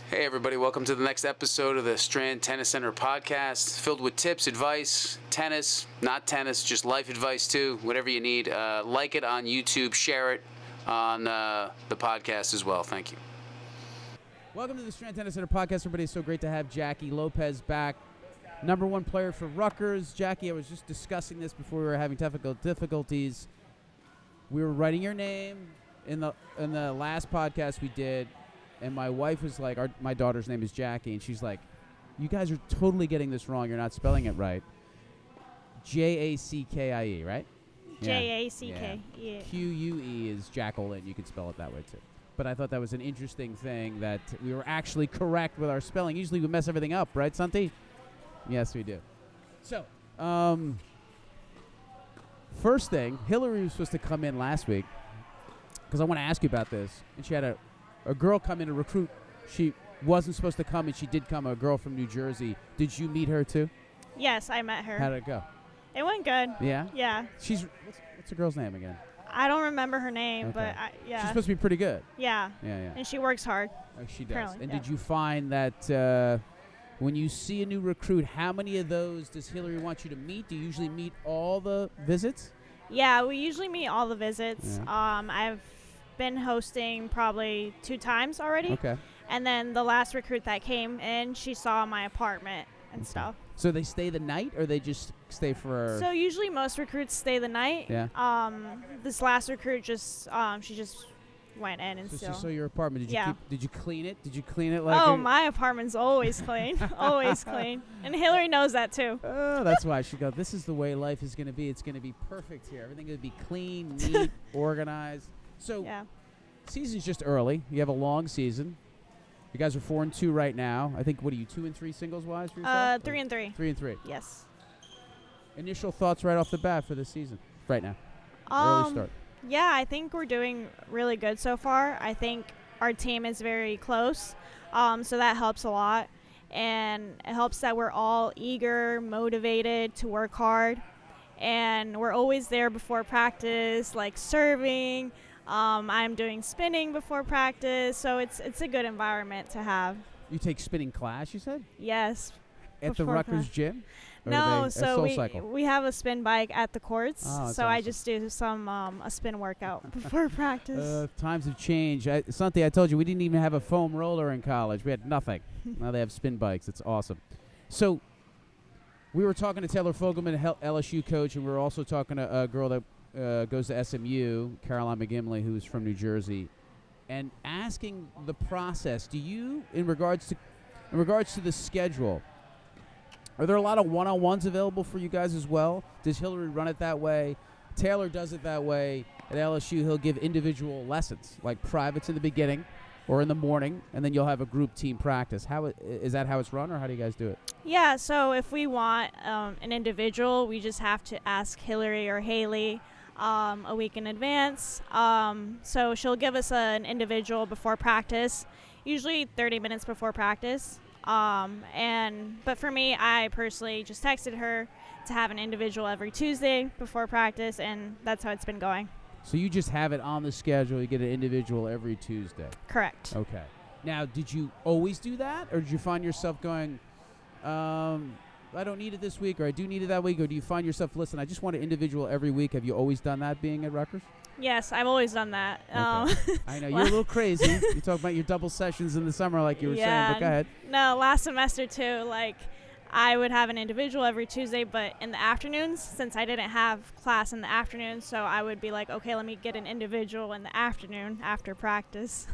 Hey everybody, welcome to the next episode of the Strand Tennis Center podcast, filled with tips, advice, tennis, not tennis, just life advice too, whatever you need. Like it on YouTube, share it on the podcast as well. Thank you. Welcome to the Strand Tennis Center podcast, everybody. It's so great to have Jackie Lopez back, number one player for Rutgers. Jackie, I was just discussing this before we were having technical difficulties. We were writing your name in the last podcast we did, and my wife was like, my daughter's name is Jackie, and she's like, you guys are totally getting this wrong. You're not spelling it right. Jackie, right? Jackie, yeah. Quue is Jackeline. You could spell it that way, too. But I thought that was an interesting thing that we were actually correct with our spelling. Usually we mess everything up, right, Santi? Yes, we do. So, first thing, Hillary was supposed to come in last week because I want to ask you about this. And she had a girl come in to recruit. She wasn't supposed to come, and she did come, a girl from New Jersey. Did you meet her, too? Yes, I met her. How did it go? It went good. Yeah? Yeah. What's the girl's name again? I don't remember her name, Okay. but yeah. She's supposed to be pretty good. Yeah. Yeah. And she works hard. Oh, she does. Apparently, And yeah. did you find that when you see a new recruit, how many of those does Hillary want you to meet? Do you usually meet all the visits? Yeah, we usually meet all the visits. Yeah. I've been hosting probably 2 times already. Okay. And then the last recruit that came in, she saw my apartment and stuff. So they stay the night, or they just stay for? So usually most recruits stay the night. Yeah. This last recruit she just went in and So your apartment, did you clean it? Did you clean it like? Oh, my apartment's always clean. Always clean. And Hillary knows that too. Oh, that's why she goes, this is the way life is going to be. It's going to be perfect here. Everything going to be clean, neat, organized. So yeah. Season's just early. You have a long season. You guys are 4-2 right now. I think, what are you, 2-3 singles wise for yourself? 3-3. 3-3. Yes. Initial thoughts right off the bat for this season, right now. Early start. Yeah, I think we're doing really good so far. I think our team is very close, so that helps a lot. And it helps that we're all eager, motivated to work hard. And we're always there before practice, like serving. I'm doing spinning before practice, so it's a good environment to have. You take spinning class, you said? Yes. At the Rutgers gym? Or No, so we have a spin bike at the courts, so awesome. I just do some a spin workout before practice. Times have changed. Santi, I told you, we didn't even have a foam roller in college. We had nothing. Now they have spin bikes. It's awesome. So we were talking to Taylor Fogelman, LSU coach, and we were also talking to a girl that goes to SMU, Caroline McGimley, who's from New Jersey, and asking the process. Do you, in regards to the schedule, are there a lot of one-on-ones available for you guys as well? Does Hillary run it that way? Taylor does it that way. At LSU, he'll give individual lessons, like privates in the beginning or in the morning, and then you'll have a group team practice. Is that how it's run, or how do you guys do it? Yeah, so if we want an individual, we just have to ask Hillary or Haley a week in advance. So she'll give us an individual before practice, usually 30 minutes before practice. But for me, I personally just texted her to have an individual every Tuesday before practice, and that's how it's been going. So you just have it on the schedule. You get an individual every Tuesday. Correct. Okay. Now, did you always do that, or did you find yourself going, I don't need it this week, or I do need it that week, or do you find yourself, listen, I just want an individual every week? Have you always done that being at Rutgers? Yes, I've always done that. Okay. I know, you're a little crazy. You talk about your double sessions in the summer like you were saying, but go ahead. No, last semester too, I would have an individual every Tuesday, but in the afternoons, since I didn't have class in the afternoon, so I would be like, okay, let me get an individual in the afternoon after practice.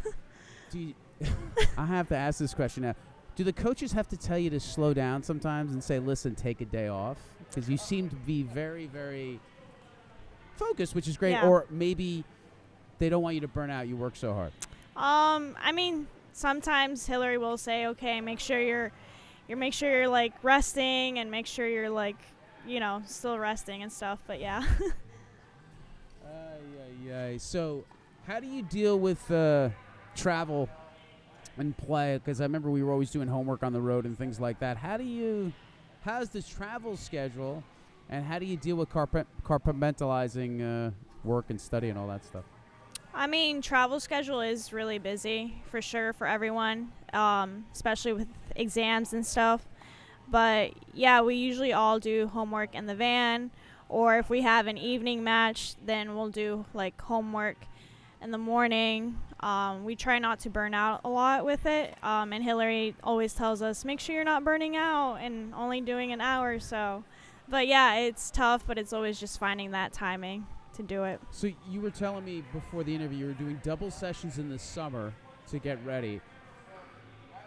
I have to ask this question now. Do the coaches have to tell you to slow down sometimes and say, listen, take a day off? Because you seem to be very, very focused, which is great. Yeah. Or maybe they don't want you to burn out. You work so hard. I mean, sometimes Hillary will say, okay, make sure you're like resting, and make sure you're still resting and stuff. But yeah. So how do you deal with travel and play? Because I remember we were always doing homework on the road and things like that. How's the travel schedule, and how do you deal with compartmentalizing work and study and all that stuff? I mean, travel schedule is really busy for sure for everyone, especially with exams and stuff. But yeah, we usually all do homework in the van, or if we have an evening match, then we'll do like homework in the morning. We try not to burn out a lot with it, and Hillary always tells us, make sure you're not burning out and only doing an hour. So, but yeah, it's tough, but it's always just finding that timing to do it. So you were telling me before the interview you were doing double sessions in the summer to get ready.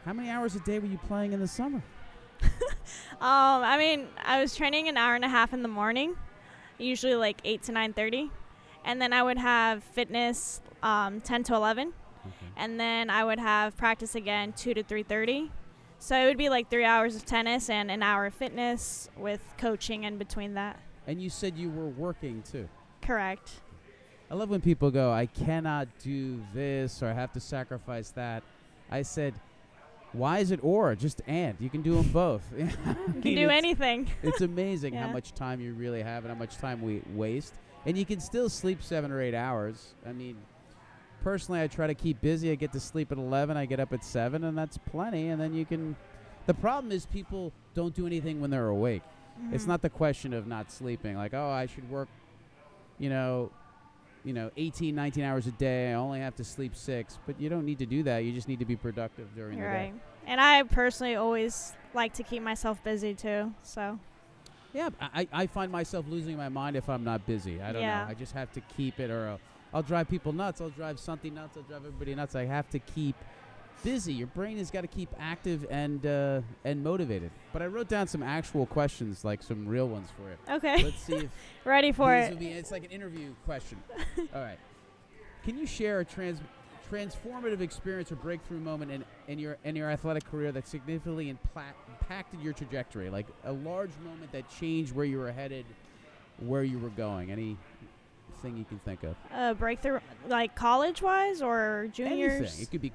How many hours a day were you playing in the summer? I mean, I was training an hour and a half in the morning, usually like 8 to 9:30, and then I would have fitness 10 to 11, and then I would have practice again 2 to 3:30. So it would be like 3 hours of tennis and an hour of fitness with coaching in between that. And you said you were working too. Correct. I love when people go, I cannot do this or I have to sacrifice that. I said, why is it or? Just and. You can do them both. You can do anything. It's amazing how Yeah. much time you really have and how much time we waste. And you can still sleep 7 or 8 hours. I mean, personally, I try to keep busy. I get to sleep at 11. I get up at 7, and that's plenty. And then you can... The problem is people don't do anything when they're awake. It's not the question of not sleeping. Like, oh, I should work, 18, 19 hours a day. I only have to sleep 6. But you don't need to do that. You just need to be productive during You're the right. day. And I personally always like to keep myself busy too. So Yeah, I find myself losing my mind if I'm not busy. I don't Yeah. know. I just have to keep it, or I'll drive people nuts. I'll drive something nuts. I'll drive everybody nuts. I have to keep busy. Your brain has got to keep active and motivated. But I wrote down some actual questions, like some real ones for you. okay, Let's see if ready for these it. will be. It's like an interview question. All right. Can you share a transformative experience or breakthrough moment in your athletic career that significantly impacted your trajectory, like a large moment that changed where you were headed, where you were going? Anything you can think of? Breakthrough, like college-wise or juniors? Anything. It could be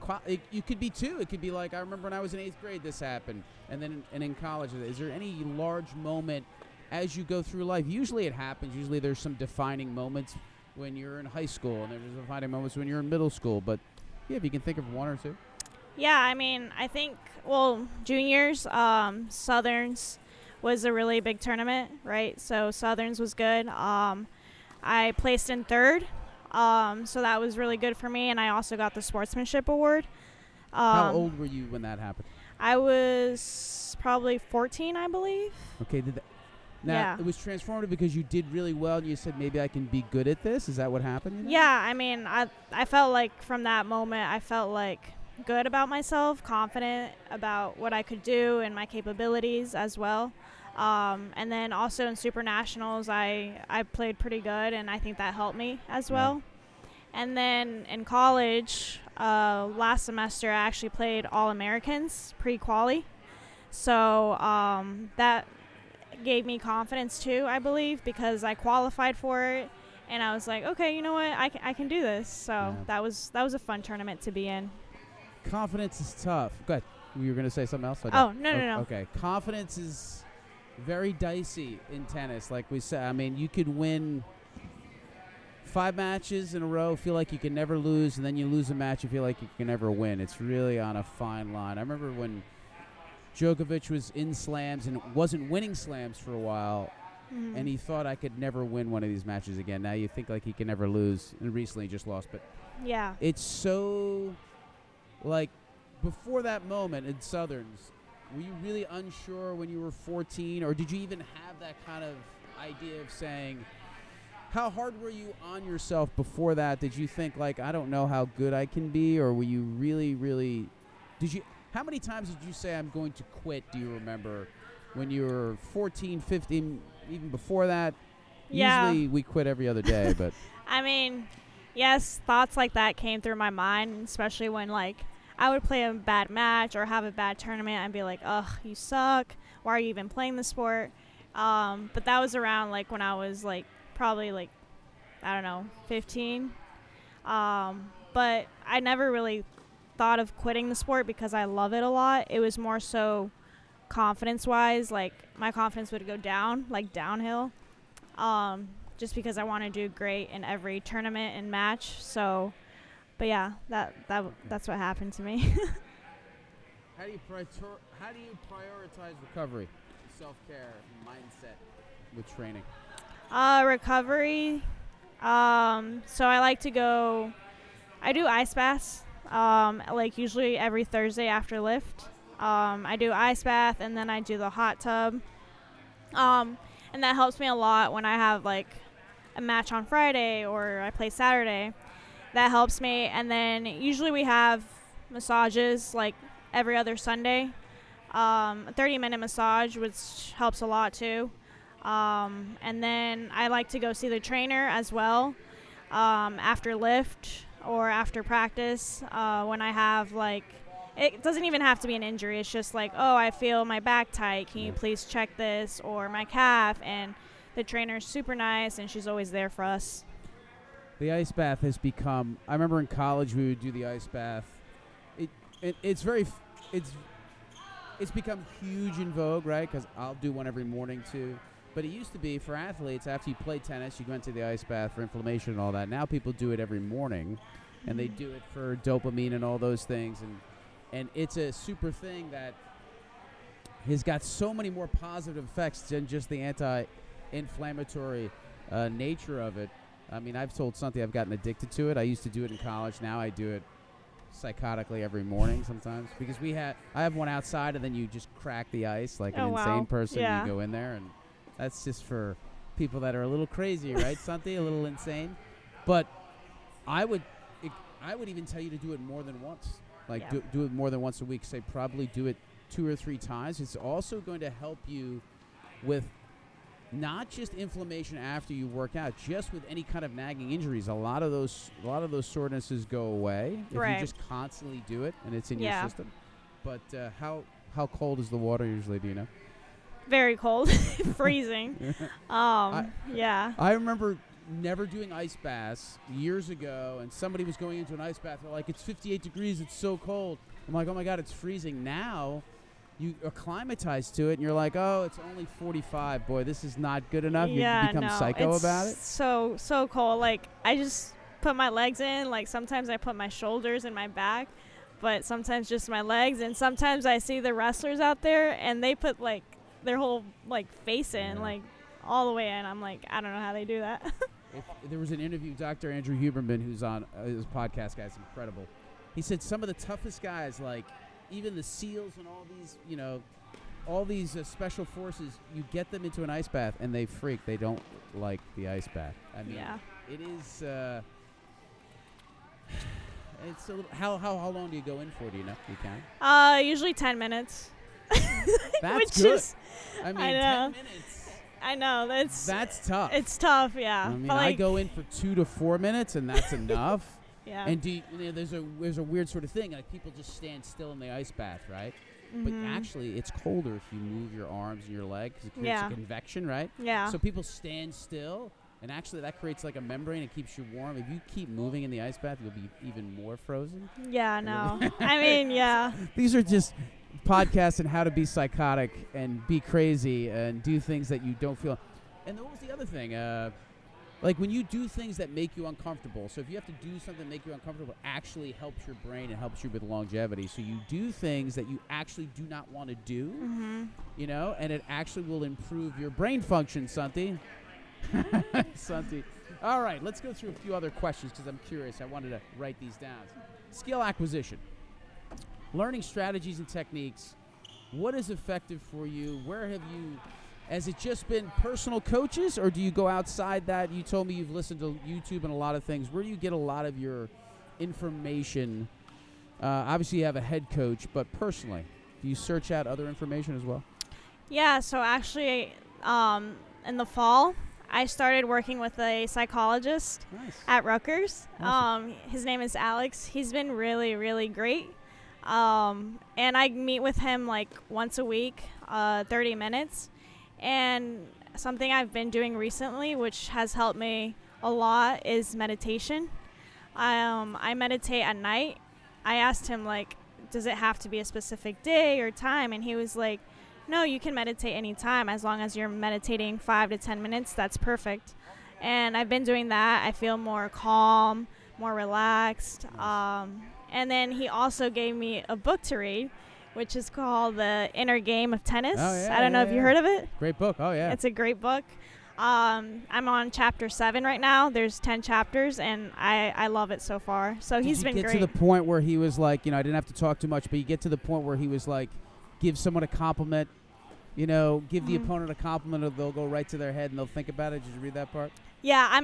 it could be two. It could be like, I remember when I was in 8th grade this happened, and then in college. Is there any large moment as you go through life? Usually it happens. Usually there's some defining moments when you're in high school, and there's defining moments when you're in middle school. But yeah, if you can think of one or two. Yeah, I mean, I think, juniors, Southerns was a really big tournament, right? So Southerns was good. I placed in 3rd, so that was really good for me, and I also got the sportsmanship award. How old were you when that happened? I was probably 14, I believe. Okay, now Yeah. it was transformative because you did really well, and you said, maybe I can be good at this. Is that what happened? You know? Yeah, I mean, I felt like from that moment, I felt like good about myself, confident about what I could do and my capabilities as well. And then also in Super Nationals, I played pretty good, and I think that helped me as well. And then in college, last semester, I actually played All-Americans pre-quali. So that gave me confidence too, I believe, because I qualified for it, and I was like, okay, you know what, I can do this. So that was a fun tournament to be in. Confidence is tough. Go ahead. You were going to say something else? Oh, no. Okay. Confidence is very dicey in tennis. Like we said, I mean, you could win 5 matches in a row, feel like you can never lose, and then you lose a match, you feel like you can never win. It's really on a fine line. I remember when Djokovic was in slams and wasn't winning slams for a while, and he thought, I could never win one of these matches again. Now you think like he can never lose, and recently he just lost. But Yeah. it's so, like, before that moment in Southerns, were you really unsure when you were 14, or did you even have that kind of idea of saying, how hard were you on yourself before that? Did you think, like, I don't know how good I can be, or were you really, really, how many times did you say, I'm going to quit, do you remember, when you were 14, 15, even before that? Yeah. Usually we quit every other day, but. I mean, yes, thoughts like that came through my mind, especially when, like, I would play a bad match or have a bad tournament and be like, ugh, you suck. Why are you even playing the sport? But that was around, like, when I was, like, probably, like, I don't know, 15. But I never really thought of quitting the sport because I love it a lot. It was more so confidence-wise, like, my confidence would go down, like, downhill, just because I want to do great in every tournament and match. So But yeah, that's what happened to me. How do you prioritize recovery, self-care, mindset with training? Recovery. So I like to go. I do ice baths. Like usually every Thursday after lift. I do ice bath and then I do the hot tub. And that helps me a lot when I have like a match on Friday or I play Saturday. That helps me. And then usually we have massages like every other Sunday. A 30-minute massage, which helps a lot too. And then I like to go see the trainer as well after lift or after practice when I have like, it doesn't even have to be an injury. It's just like, oh, I feel my back tight. Can you please check this? Or my calf. And the trainer's super nice, and she's always there for us. The ice bath has become, I remember in college we would do the ice bath. It's become huge in vogue, right? Because I'll do one every morning too. But it used to be for athletes, after you play tennis, you go into the ice bath for inflammation and all that. Now people do it every morning, and they do it for dopamine and all those things. And it's a super thing that has got so many more positive effects than just the anti-inflammatory nature of it. I mean, I've told something I've gotten addicted to it. I used to do it in college. Now I do it psychotically every morning sometimes because I have one outside, and then you just crack the ice like an insane person. Yeah. You go in there, and that's just for people that are a little crazy, right, Santi? A little insane. But I would even tell you to do it more than once. Like do it more than once a week. Say probably do it 2 or 3 times. It's also going to help you with not just inflammation after you work out, just with any kind of nagging injuries. A lot of those sorenesses go away if you just constantly do it and it's in your system. But how cold is the water usually? Do you know? Very cold, freezing. Yeah. I remember never doing ice baths years ago, and somebody was going into an ice bath. They're like, "It's 58 degrees. It's so cold." I'm like, "Oh my God, it's freezing." Now you acclimatize to it, and you're like, "Oh, it's only 45. Boy, this is not good enough." You become psycho about it. So cold. Like I just put my legs in. Like sometimes I put my shoulders and my back, but sometimes just my legs. And sometimes I see the wrestlers out there, and they put like their whole like face in, like all the way in. I'm like, I don't know how they do that. There was an interview, Dr. Andrew Huberman, who's on his podcast, guy's incredible. He said some of the toughest guys, like even the SEALs and all these special forces, you get them into an ice bath and they freak. They don't like the ice bath. I mean, it is. It's a little. How long do you go in for? Do you know? You can. Usually 10 minutes. That's good. I mean, I know. 10 minutes. I know That's tough. It's tough, yeah. I mean, but I go in for 2 to 4 minutes, and that's enough. Yeah. And there's a weird sort of thing, like people just stand still in the ice bath, right? But actually, it's colder if you move your arms and your legs. It creates a convection, right? Yeah. So people stand still, and actually that creates like a membrane. It keeps you warm. If you keep moving in the ice bath, you'll be even more frozen. Yeah, no. I mean, yeah. These are just podcasts on how to be psychotic and be crazy and do things that you don't feel. And what was the other thing? Like when you do things that make you uncomfortable. So if you have to do something that make you uncomfortable, it actually helps your brain and helps you with longevity. So you do things that you actually do not want to do, and it actually will improve your brain function, Santi. Santi. All right, let's go through a few other questions because I'm curious. I wanted to write these down. Skill acquisition. Learning strategies and techniques. What is effective for you? Where have you... Has it just been personal coaches, or do you go outside that? You told me you've listened to YouTube and a lot of things. Where do you get a lot of your information? Obviously, you have a head coach, but personally, do you search out other information as well? Yeah, so actually, in the fall, I started working with a psychologist at Rutgers. Awesome. His name is Alex. He's been really, really great. And I meet with him like once a week, 30 minutes. And something I've been doing recently, which has helped me a lot, is meditation. I meditate at night. I asked him, like, does it have to be a specific day or time? And he was like, no, you can meditate anytime as long as you're meditating 5 to 10 minutes. That's perfect. And I've been doing that. I feel more calm, more relaxed. And then he also gave me a book to read, which is called The Inner Game of Tennis. Oh, yeah, I don't know if you heard of it. Great book. Oh, yeah. It's a great book. I'm on chapter 7 right now. There's 10 chapters, and I love it so far. So he's been great. Did you get to the point where he was like, I didn't have to talk too much, but you get to the point where he was like, give someone a compliment, give the opponent a compliment, or they'll go right to their head and they'll think about it. Did you read that part? Yeah,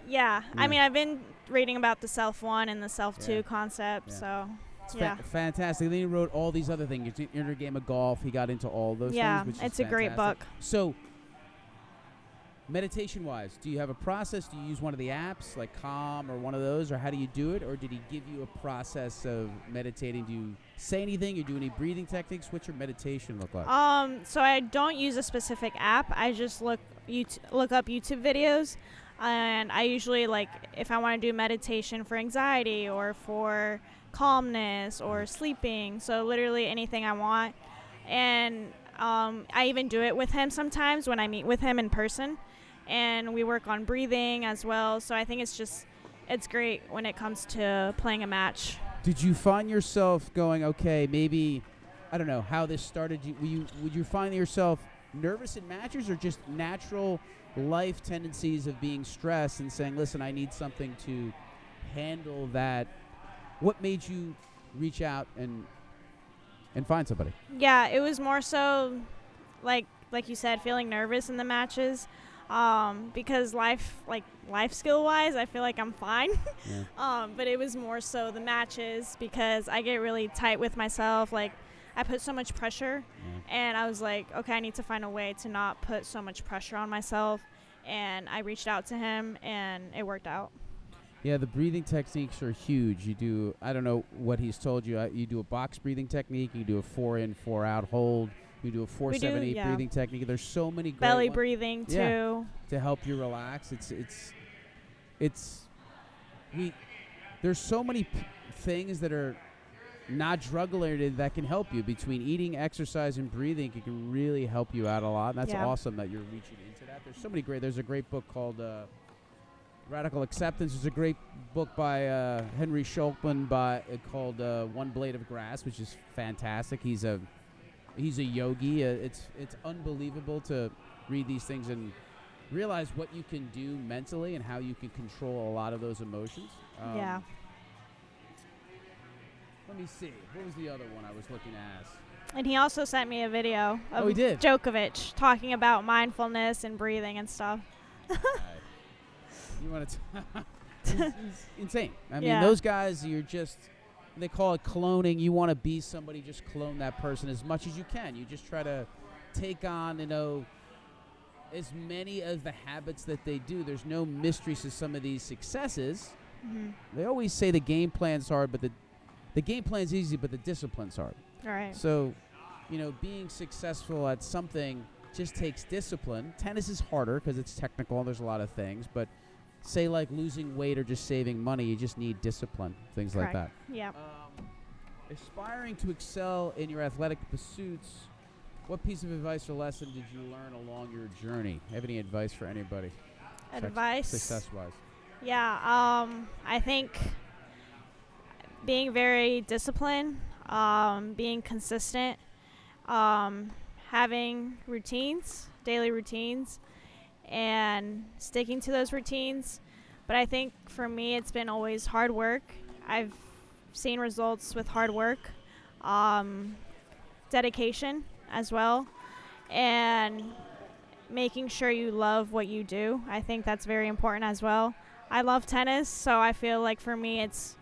Yeah. I mean, I've been reading about the self 1 and the self 2 concept, so it's fantastic. Then he wrote all these other things. Inner Game of Golf. He got into all those things, which is it's a great book. So, meditation-wise, do you have a process? Do you use one of the apps like Calm or one of those, or how do you do it? Or did he give you a process of meditating? Do you say anything? You do any breathing techniques? What's your meditation look like? So I don't use a specific app. I just look up YouTube videos, and I usually if I want to do meditation for anxiety or for calmness or sleeping, so literally anything I want. And I even do it with him sometimes when I meet with him in person, and we work on breathing as well. So I think it's great when it comes to playing a match. Did you find yourself going, okay, maybe, I don't know how this started. Would you find yourself nervous in matches, or just natural life tendencies of being stressed and saying, listen, I need something to handle that? What made you reach out and find somebody? Yeah, it was more so like you said, feeling nervous in the matches, because life skill wise, I feel like I'm fine. But it was more so the matches, because I get really tight with myself. Like, I put so much pressure, and I was like, okay, I need to find a way to not put so much pressure on myself. And I reached out to him, and it worked out. Yeah, the breathing techniques are huge. You do, I don't know what he's told you. You do a box breathing technique. You do a 4 in, 4 out hold. You do a 4-7-8 breathing technique. There's so many great belly breathing too to help you relax. There's so many things that are not drug related that can help you. Between eating, exercise, and breathing, it can really help you out a lot. And that's awesome that you're reaching into that. There's so many great. There's a great book called Radical Acceptance. Is a great book by Henry Schultman called One Blade of Grass, which is fantastic. He's a yogi. It's unbelievable to read these things and realize what you can do mentally and how you can control a lot of those emotions. Let me see. What was the other one I was looking at? And he also sent me a video of he did? Djokovic talking about mindfulness and breathing and stuff. You want to? He's insane. I mean, those guys, they call it cloning. You want to be somebody, just clone that person as much as you can. You just try to take on, as many of the habits that they do. There's no mysteries to some of these successes. Mm-hmm. They always say the game plan's hard, but the game plan's easy, but the discipline's hard. All right. So, being successful at something just takes discipline. Tennis is harder because it's technical and there's a lot of things, but say like losing weight or just saving money, you just need discipline, things like that. Yeah. Aspiring to excel in your athletic pursuits, what piece of advice or lesson did you learn along your journey? Have any advice for anybody? Advice? Success-wise. Yeah, I think being very disciplined, being consistent, having routines, daily routines, and sticking to those routines. But I think for me, it's been always hard work. I've seen results with hard work, dedication as well, and making sure you love what you do. I think that's very important as well. I love tennis, so I feel like for me, it's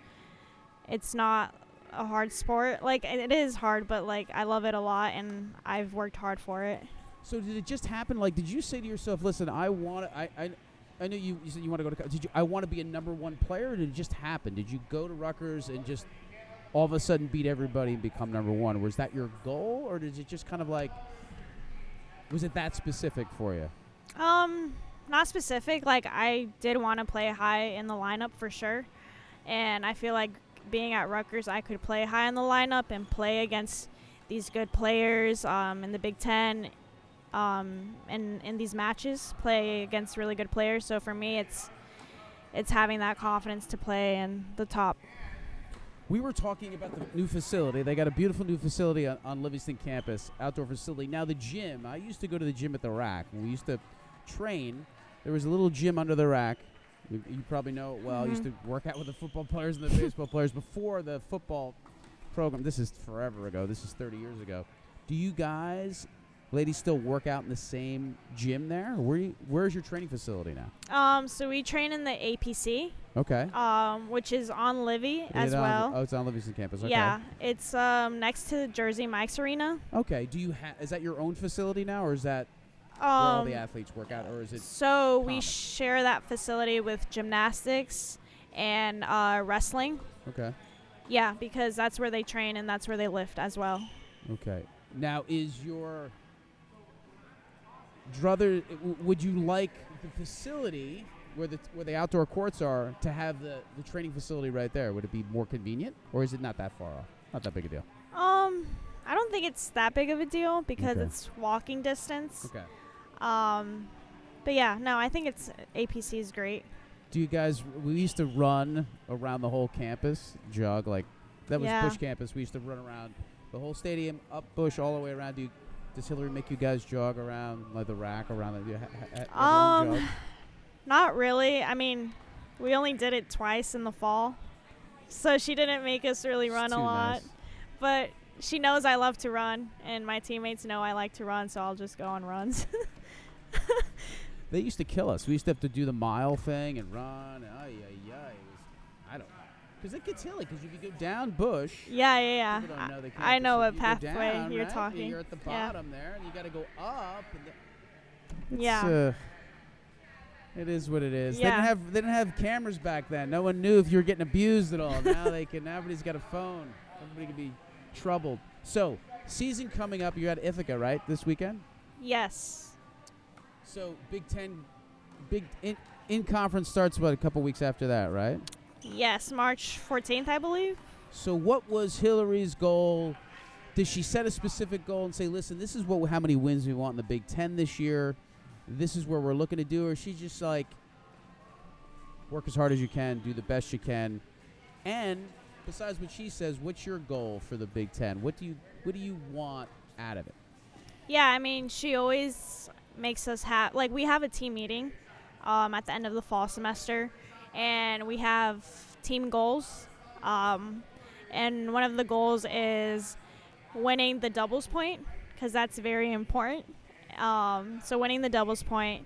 not a hard sport. Like, it is hard, but like I love it a lot, and I've worked hard for it. So did it just happen? Like, did you say to yourself, "Listen, I know you said you want to go to college. I want to be a number one player," or did it just happen? Did you go to Rutgers and just all of a sudden beat everybody and become number one? Was that your goal, or did it just kind of like, was it that specific for you? Not specific. Like, I did want to play high in the lineup for sure, and I feel like being at Rutgers, I could play high in the lineup and play against these good players in the Big Ten. And in these matches, play against really good players. So for me, it's having that confidence to play in the top. We were talking about the new facility. They got a beautiful new facility on Livingston campus, outdoor facility. Now the gym, I used to go to the gym at the rack. When we used to train, there was a little gym under the rack. You probably know it well. I used to work out with the football players and the baseball players before the football program. This is forever ago. This is 30 years ago. Do you guys, ladies, still work out in the same gym there? Where's your training facility now? So we train in the APC. Okay. Which is on Livy as well. Oh, it's on Livingston campus. Okay. Yeah, it's next to Jersey Mike's Arena. Okay. Do you is that your own facility now, or is that where all the athletes work out, or is it? So common? we share that facility with gymnastics and wrestling. Okay. Yeah, because that's where they train and that's where they lift as well. Okay. Now, is your druther? Would you like the facility where the outdoor courts are to have the training facility right there? Would it be more convenient, or is it not that far off? Not that big a deal. I don't think it's that big of a deal because Okay. it's walking distance. Okay. But yeah, no, I think it's APC is great. Do you guys? We used to run around the whole campus, jog like that was Yeah. Bush campus. We used to run around the whole stadium, up Bush, all the way around. Does Hillary make you guys jog around like the rack around the? Everyone jog? Not really. I mean, we only did it twice in the fall, so she didn't make us really It's run a too lot. nice. But she knows I love to run, and my teammates know I like to run, so I'll just go on runs. They used to kill us. We used to have to do the mile thing and run. I don't know. Because it gets hilly. Because if you go down Bush, Yeah. people don't know the I know campus. what You go pathway down, you're right? talking. You're at the Yeah. bottom there, and you got to go up. And Yeah. It is what it is. Yeah. They didn't have cameras back then. No one knew if you were getting abused at all. Now they can. Everybody's got a phone. Everybody can be troubled. So season coming up. You're at Ithaca, right? This weekend. Yes. So Big Ten, in conference starts a couple weeks after that, right? Yes, March 14th, I believe. So what was Hillary's goal? Did she set a specific goal and say, listen, this is how many wins we want in the Big Ten this year. This is where we're looking to do. Or she's just like, work as hard as you can, do the best you can. And besides what she says, what's your goal for the Big Ten? What do you want out of it? Yeah, I mean, she always makes us we have a team meeting at the end of the fall semester, and we have team goals. And one of the goals is winning the doubles point, because that's very important. So winning the doubles point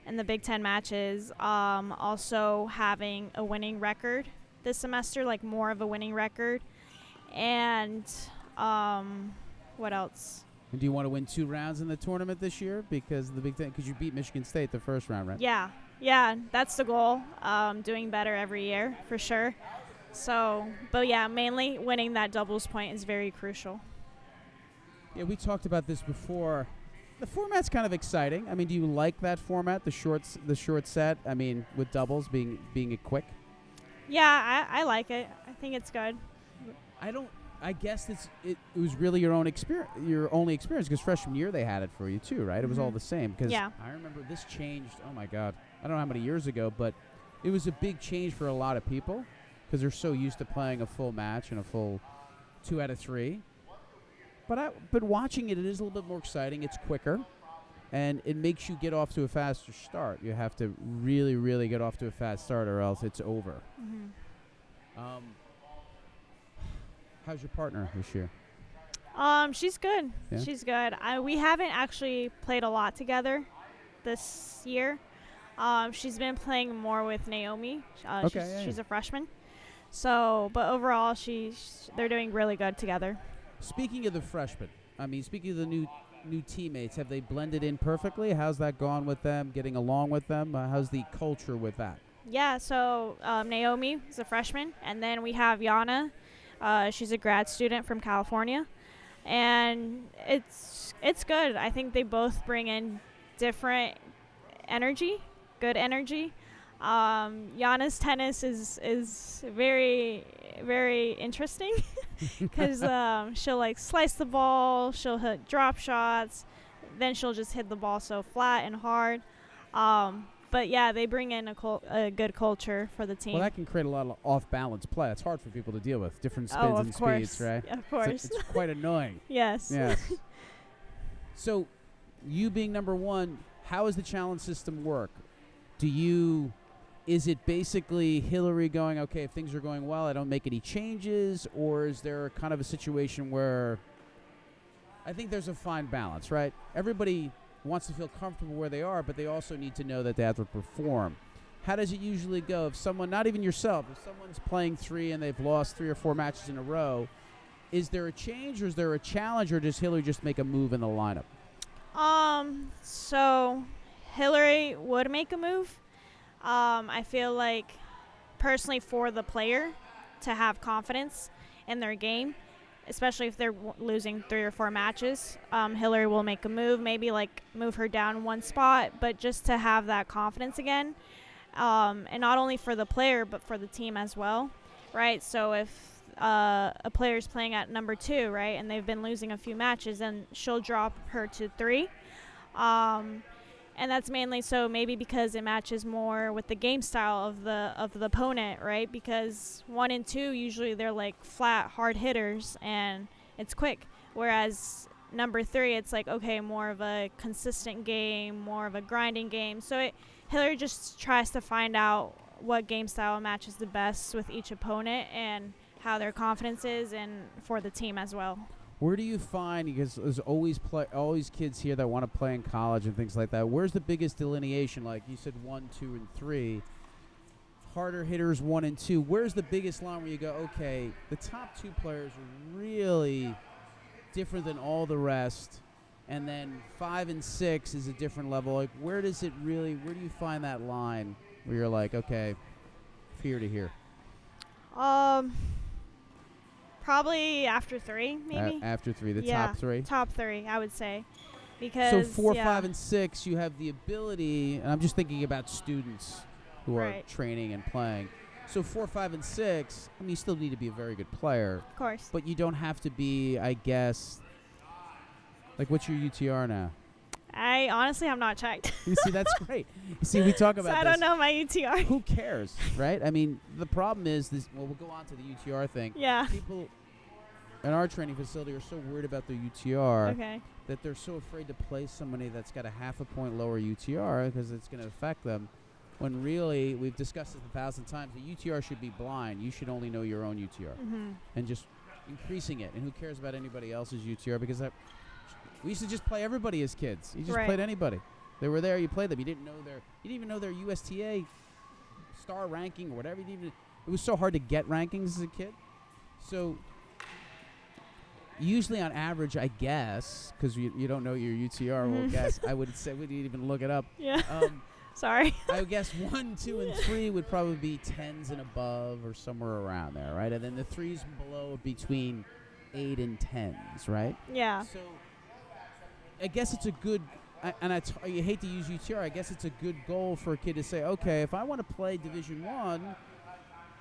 in the Big Ten matches, also having a winning record this semester, like more of a winning record. And what else? And do you want to win 2 rounds in the tournament this year because of the Big Ten? Because you beat Michigan State the first round, right? Yeah, that's the goal. Doing better every year for sure. So, but yeah, mainly winning that doubles point is very crucial. Yeah, we talked about this before. The format's kind of exciting. I mean, do you like that format, the short set? I mean, with doubles being it quick. Yeah, I like it. I think it's good. I guess it was really your only experience because freshman year they had it for you too, right? It was all the same. Because Yeah. I remember this changed. Oh my God, I don't know how many years ago, but it was a big change for a lot of people because they're so used to playing a full match and a full 2 out of 3. But watching it is a little bit more exciting. It's quicker, and it makes you get off to a faster start. You have to really, really get off to a fast start, or else it's over. How's your partner this year? She's good. Yeah? She's good. We haven't actually played a lot together this year. She's been playing more with Naomi. She's a freshman. So, but overall, they're doing really good together. Speaking of the freshmen, speaking of the new teammates, have they blended in perfectly? How's that gone with them? Getting along with them? How's the culture with that? Yeah. So Naomi is a freshman, and then we have Yana. She's a grad student from California, and it's good. I think they both bring in different energy, good energy. Yana's tennis is very, very interesting because she'll slice the ball, she'll hit drop shots, then she'll just hit the ball so flat and hard. But But yeah, they bring in a good culture for the team. Well, that can create a lot of off-balance play. It's hard for people to deal with. Different spins of and course. speeds, right? Of course. It's quite annoying. Yes. Yes. So, you being number one, how does the challenge system work? Is it basically Hillary going, okay, if things are going well, I don't make any changes? Or is there kind of a situation where I think there's a fine balance, right? Everybody wants to feel comfortable where they are, but they also need to know that they have to perform. How does it usually go? If someone, not even yourself, if someone's playing 3 and they've lost 3 or 4 matches in a row, is there a change or is there a challenge, or does Hillary just make a move in the lineup? So Hillary would make a move. I feel like personally for the player to have confidence in their game, especially if they're losing 3 or 4 matches, Hillary will make a move, maybe like move her down 1 spot, but just to have that confidence again. And not only for the player, but for the team as well, right? So if a player's playing at number 2, right, and they've been losing a few matches, then she'll drop her to 3. And that's mainly so maybe because it matches more with the game style of the opponent, right? Because 1 and 2 usually they're like flat, hard hitters, and it's quick. Whereas number 3, it's like okay, more of a consistent game, more of a grinding game. So Hillary just tries to find out what game style matches the best with each opponent and how their confidence is, and for the team as well. Where do you find, because there's always kids here that want to play in college and things like that, where's the biggest delineation? Like you said 1, 2, and 3. Harder hitters 1 and 2. Where's the biggest line where you go, okay, the top 2 players are really different than all the rest, and then 5 and 6 is a different level. Like where do you find that line where you're like, okay, here to here? Probably after 3, maybe. After 3, the yeah, top 3? Top 3, I would say. Because, so 4, 5, and 6, you have the ability, and I'm just thinking about students who are training and playing. So 4, 5, and 6, I mean, you still need to be a very good player. Of course. But you don't have to be, I guess, like what's your UTR now? I honestly have not checked. You see, that's great. You see, we talk about so I don't know my UTR. Who cares, right? I mean, the problem is this. Well, we'll go on to the UTR thing. Yeah. People in our training facility are so worried about their UTR that they're so afraid to play somebody that's got a half a point lower UTR because it's going to affect them. When really, we've discussed this 1,000 times, the UTR should be blind. You should only know your own UTR. And just increasing it. And who cares about anybody else's UTR? Because we used to just play everybody as kids. You just played anybody. They were there, you played them. You didn't even know their USTA star ranking or whatever. It was so hard to get rankings as a kid. So usually on average, I guess, because you don't know your UTR, well, guess, I would say we didn't even look it up. Yeah. Sorry. I would guess 1, 2, and 3 would probably be 10s and above or somewhere around there, right? And then the 3s below between 8 and 10s, right? Yeah. So I guess it's a good, you hate to use UTR, I guess it's a good goal for a kid to say, okay, if I want to play Division I,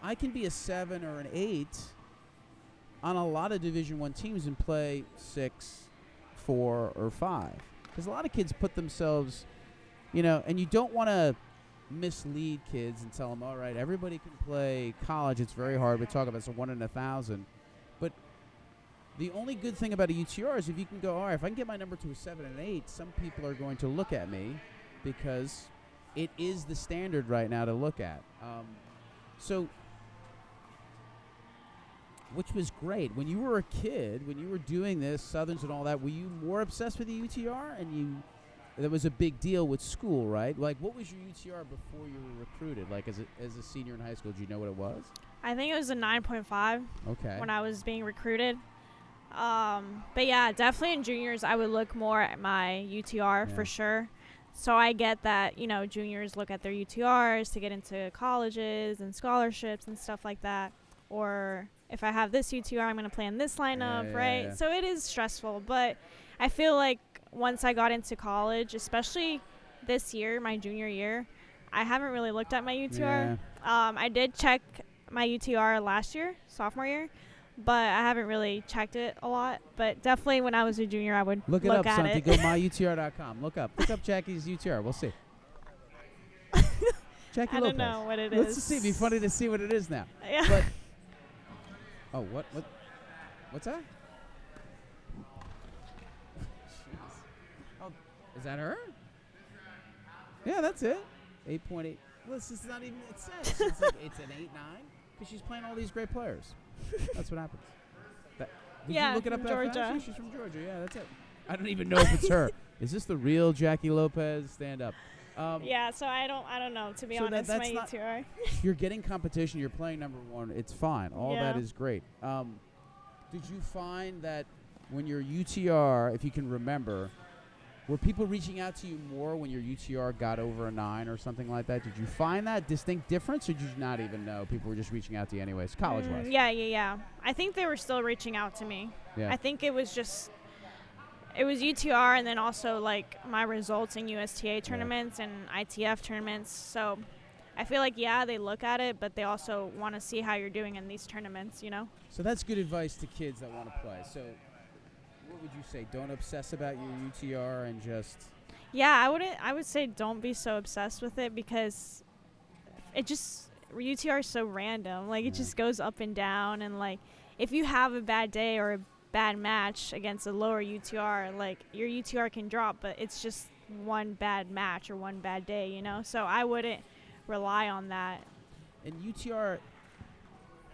I can be a 7 or an 8 on a lot of Division I teams and play 6, 4, or 5. Because a lot of kids put themselves, and you don't want to mislead kids and tell them, all right, everybody can play college. It's very hard. We talk about it's a 1 in 1,000. But the only good thing about a UTR is if you can go, all right, if I can get my number to a 7 and 8, some people are going to look at me because it is the standard right now to look at. Which was great. When you were a kid, when you were doing this, Southerns and all that, were you more obsessed with the UTR? And that was a big deal with school, right? Like, what was your UTR before you were recruited? Like, as a senior in high school, do you know what it was? I think it was a 9.5 when I was being recruited. But yeah, definitely in juniors, I would look more at my UTR for sure. So I get that, juniors look at their UTRs to get into colleges and scholarships and stuff like that. Or if I have this UTR, I'm going to play in this lineup, right? Yeah. So it is stressful. But I feel like once I got into college, especially this year, my junior year, I haven't really looked at my UTR. Yeah. I did check my UTR last year, sophomore year, but I haven't really checked it a lot. But definitely when I was a junior, I would look it up, at Santi. it. Go myutr.com. Look up Jackie's UTR. We'll see. Jackie I Lopez. don't know what it Let's is. just see. It'd be funny to see what it is now. Yeah. But what's that? Jeez. Oh, is that her? Yeah, that's it. 8.8. Well, this is not even. It says it's an 8.9 because she's playing all these great players. That's what happens. Did you look it up from that Georgia. fast? Yeah, she's from Georgia. Yeah, that's it. I don't even know if it's her. Is this the real Jackie Lopez? Stand up. Yeah, so I don't know, to be So honest, that's my not- UTR. You're getting competition. You're playing number one. It's fine. All that Yeah. is great. Did you find that when your UTR, if you can remember, were people reaching out to you more when your UTR got over a 9 or something like that? Did you find that distinct difference, or did you not even know people were just reaching out to you anyways, college-wise? Yeah. I think they were still reaching out to me. Yeah. I think it was UTR and then also like my results in USTA tournaments and ITF tournaments. So I feel like, they look at it, but they also want to see how you're doing in these tournaments, So that's good advice to kids that want to play. So what would you say? Don't obsess about your UTR and just... Yeah, I would say don't be so obsessed with it because UTR is so random. Like, it just goes up and down. And, like, if you have a bad day or a bad match against a lower UTR, like, your UTR can drop, but it's just one bad match or one bad day, So I wouldn't rely on that. And UTR,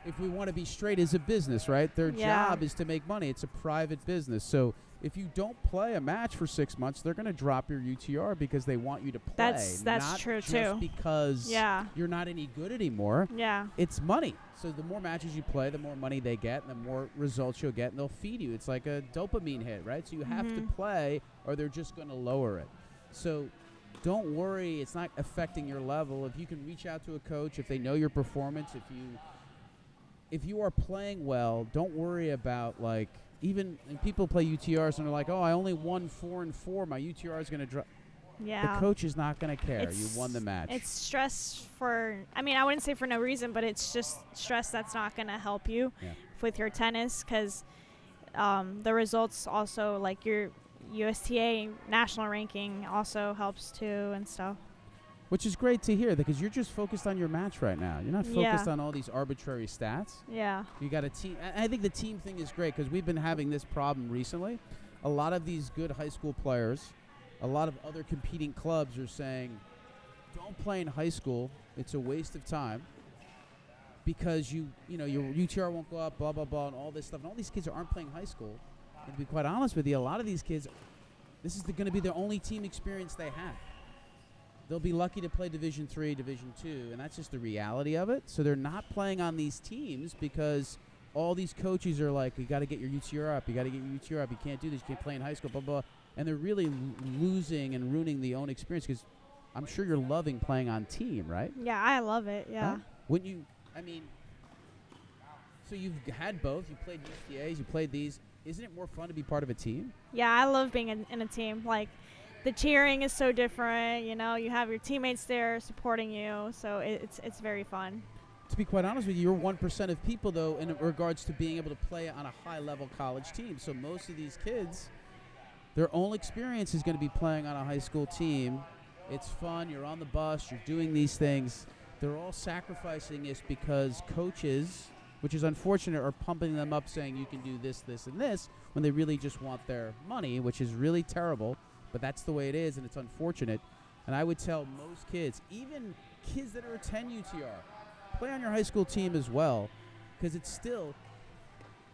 if we want to be straight, is a business, right? Their job is to make money. It's a private business. So if you don't play a match for 6 months, they're going to drop your UTR because they want you to play. That's not true, just too. because you're not any good anymore. Yeah. It's money. So the more matches you play, the more money they get, and the more results you'll get, and they'll feed you. It's like a dopamine hit, right? So you have to play, or they're just going to lower it. So don't worry. It's not affecting your level. If you can reach out to a coach, if they know your performance, if you are playing well, don't worry about, like, even and people play UTRs and they're like, oh, I only won 4 and 4. My UTR is going to drop. Yeah. The coach is not going to care. You won the match. It's stress I wouldn't say for no reason, but it's just stress that's not going to help you with your tennis because the results also, like your USTA national ranking also helps too and stuff. Which is great to hear because you're just focused on your match right now. You're not focused on all these arbitrary stats. Yeah. You got a team. I think the team thing is great because we've been having this problem recently. A lot of these good high school players, a lot of other competing clubs are saying, don't play in high school. It's a waste of time because your UTR won't go up, blah, blah, blah, and all this stuff. And all these kids aren't playing high school. And to be quite honest with you, a lot of these kids, this is going to be their only team experience they have. They'll be lucky to play Division III, Division II, and that's just the reality of it. So they're not playing on these teams because all these coaches are like, you got to get your UTR up, you got to get your UTR up, you can't do this, you can't play in high school, blah, blah. And they're really losing and ruining the own experience because I'm sure you're loving playing on team, right? Yeah, I love it, yeah. Huh? Wouldn't you, so you've had both, you played USTAs, you played these. Isn't it more fun to be part of a team? Yeah, I love being in a team. Like, the cheering is so different, you have your teammates there supporting you, so it's very fun. To be quite honest with you, you're 1% of people, though, in regards to being able to play on a high-level college team. So most of these kids, their only experience is going to be playing on a high school team. It's fun. You're on the bus. You're doing these things. They're all sacrificing this because coaches, which is unfortunate, are pumping them up saying you can do this, this, and this when they really just want their money, which is really terrible. But that's the way it is, and it's unfortunate. And I would tell most kids, even kids that are a 10 UTR, play on your high school team as well, because it's still,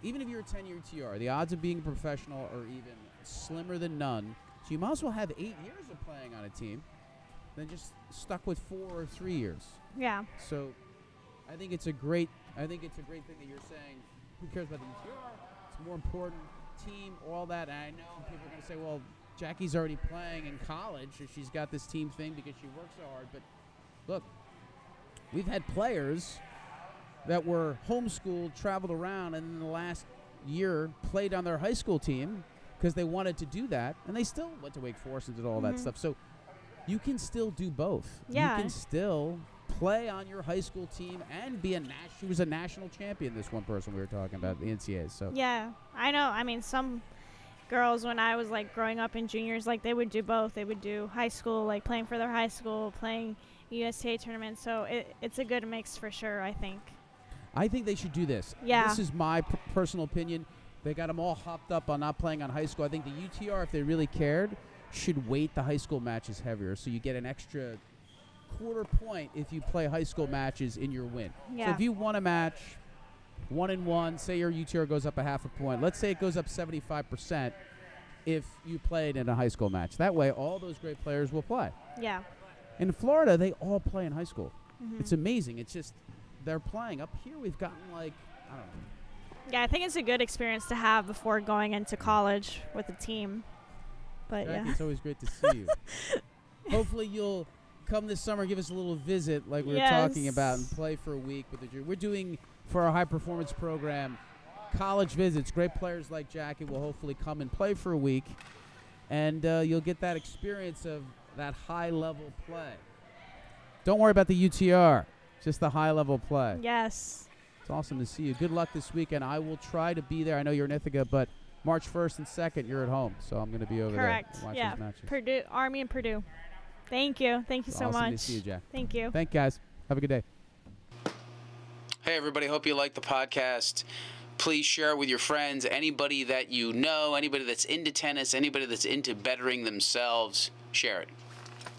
even if you're a 10 UTR, the odds of being a professional are even slimmer than none. So you might as well have 8 years of playing on a team than just stuck with 4 or 3 years. Yeah. So I think it's a great thing that you're saying. Who cares about the UTR? It's more important, team, all that. And I know people are going to say, well, Jackie's already playing in college, or she's got this team thing because she works so hard. But look, we've had players that were homeschooled, traveled around, and in the last year played on their high school team because they wanted to do that, and they still went to Wake Forest and did all that stuff. So you can still do both. Yeah. You can still play on your high school team and be she was a national champion, this one person we were talking about, the NCAAs. So Yeah, I know. Some girls, when I was like growing up in juniors, like they would do both. They would do high school, like playing for their high school, playing USTA tournaments. So it's a good mix for sure, I think. I think they should do this. Yeah. This is my personal opinion. They got them all hopped up on not playing on high school. I think the UTR, if they really cared, should weight the high school matches heavier, so you get an extra quarter point if you play high school matches in your win. Yeah. So if you won a match 1-1, say your UTR goes up a half a point. Let's say it goes up 75% if you played in a high school match. That way, all those great players will play. Yeah. In Florida, they all play in high school. Mm-hmm. It's amazing. It's just they're playing. Up here, we've gotten like, I don't know. Yeah, I think it's a good experience to have before going into college with a team. But Jackie, yeah. it's always great to see you. Hopefully you'll come this summer, give us a little visit like we were talking about, and play for a week with the. We're doing for our high performance program college visits. Great players like Jackie will hopefully come and play for a week, and you'll get that experience of that high level play. Don't worry about the UTR, just the high level play. Yes. It's awesome to see you. Good luck this weekend. I will try to be there. I know you're in Ithaca, but March 1st and 2nd, you're at home, so I'm going to be over Correct. there. Watch Yeah. those matches. Purdue, Army and Purdue. Thank you. Thank you so awesome much. to see you, Jack. Thank you. Thank you, guys. Have a good day. Hey, everybody. Hope you like the podcast. Please share it with your friends. Anybody that you know, anybody that's into tennis, anybody that's into bettering themselves, share it.